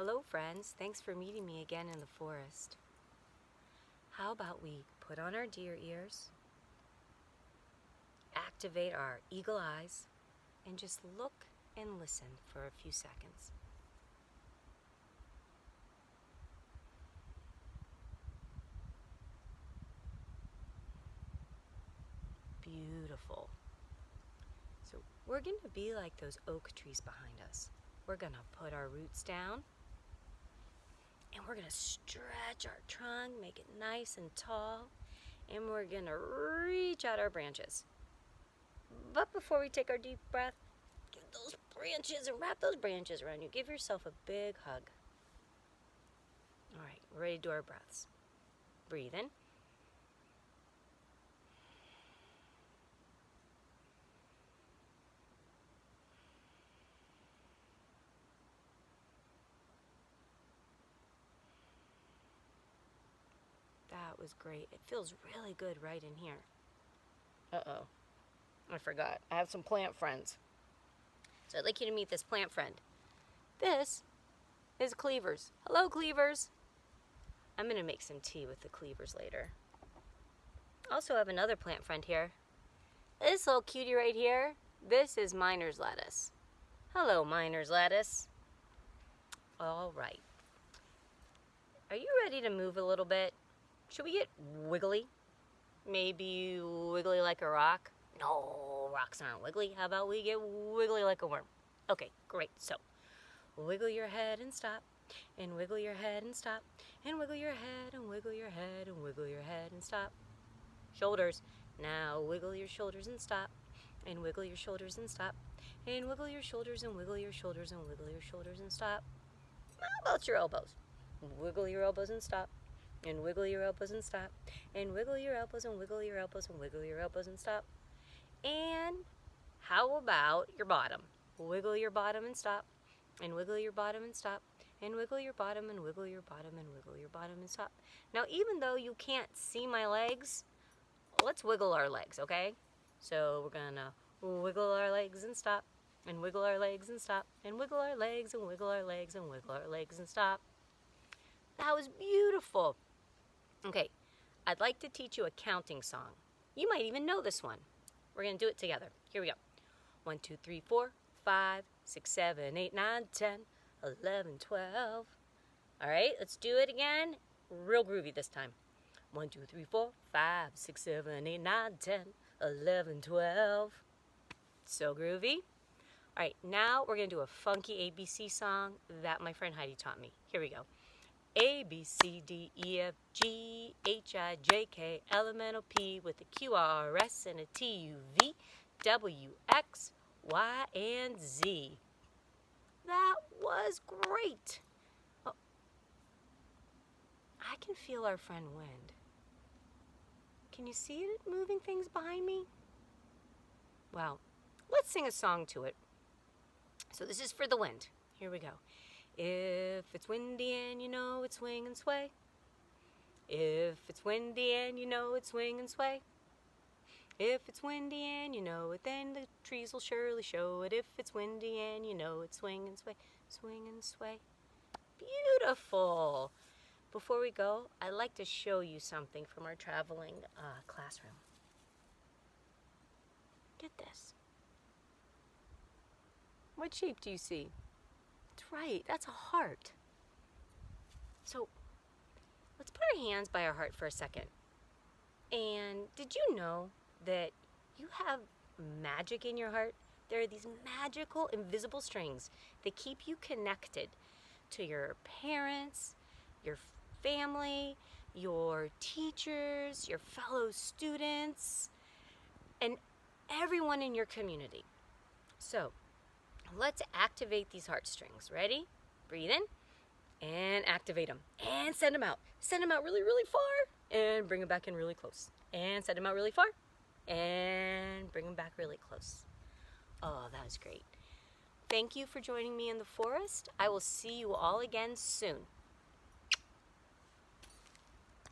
Hello friends, thanks for meeting me again in the forest. How about we put on our deer ears, activate our eagle eyes, and just look and listen for a few seconds. Beautiful. So we're going to be like those oak trees behind us. We're going to put our roots down and we're going to stretch our trunk, make it nice and tall, and we're going to reach out our branches. But before we take our deep breath, give those branches and wrap those branches around you. Give yourself a big hug. All right, we're ready to do our breaths. Breathe in. That was great. It feels really good right in here. Uh-oh, I forgot. I have some plant friends. So I'd like you to meet this plant friend. This is cleavers. Hello, cleavers. I'm going to make some tea with the cleavers later. Also have another plant friend here. This little cutie right here, this is miner's lettuce. Hello, miner's lettuce. All right. Are you ready to move a little bit? Should we get wiggly? Maybe wiggly like a rock? No, rocks aren't wiggly. How about we get wiggly like a worm? Okay, great. So, wiggle your head and stop, and wiggle your head and stop, and wiggle your head and wiggle your head and wiggle your head and stop. Shoulders. Now wiggle your shoulders and stop, and wiggle your shoulders and stop, and wiggle your shoulders and wiggle your shoulders and wiggle your shoulders and stop. How about your elbows? Wiggle your elbows and stop, and wiggle your elbows and stop, and wiggle your elbows and wiggle your elbows and wiggle your elbows and stop. And how about your bottom? Wiggle your bottom and stop, and wiggle your bottom and stop, and wiggle your bottom and wiggle your bottom and wiggle your bottom and stop. Now, even though you can't see my legs, let's wiggle our legs, okay? So we're gonna wiggle our legs and stop, and wiggle our legs and stop, and wiggle our legs and wiggle our legs and wiggle our legs and stop. That was beautiful. Okay, I'd like to teach you a counting song. You might even know this one. We're gonna do it together. Here we go. 1, 2, 3, 4, 5, 6, 7, 8, 9, 10, 11, 12. All right, let's do it again. Real groovy this time. 1, 2, 3, 4, 5, 6, 7, 8, 9, 10, 11, 12. So groovy. All right, now we're going to do a funky ABC song that my friend Heidi taught me. Here we go. A, B, C, D, E, F, G, H, I, J, K, L, M, N, O, P with a Q, R, S, and a T, U, V, W, X, Y, and Z. That was great. Oh, I can feel our friend Wind. Can you see it moving things behind me? Well, let's sing a song to it. So this is for the wind. Here we go. If it's windy and you know it's swing and sway. If it's windy and you know it's swing and sway. If it's windy and you know it, then the trees will surely show it. If it's windy and you know it's swing and sway, swing and sway. Beautiful. Before we go, I'd like to show you something from our traveling classroom. Get this. What shape do you see? That's right, that's a heart. So let's put our hands by our heart for a second. And did you know that you have magic in your heart? There are these magical invisible strings that keep you connected to your parents, your family, your teachers, your fellow students, and everyone in your community. So let's activate these heartstrings. Ready? Breathe in and activate them and send them out. Send them out really, really far and bring them back in really close. And send them out really far and bring them back really close. Oh, that was great. Thank you for joining me in the forest. I will see you all again soon.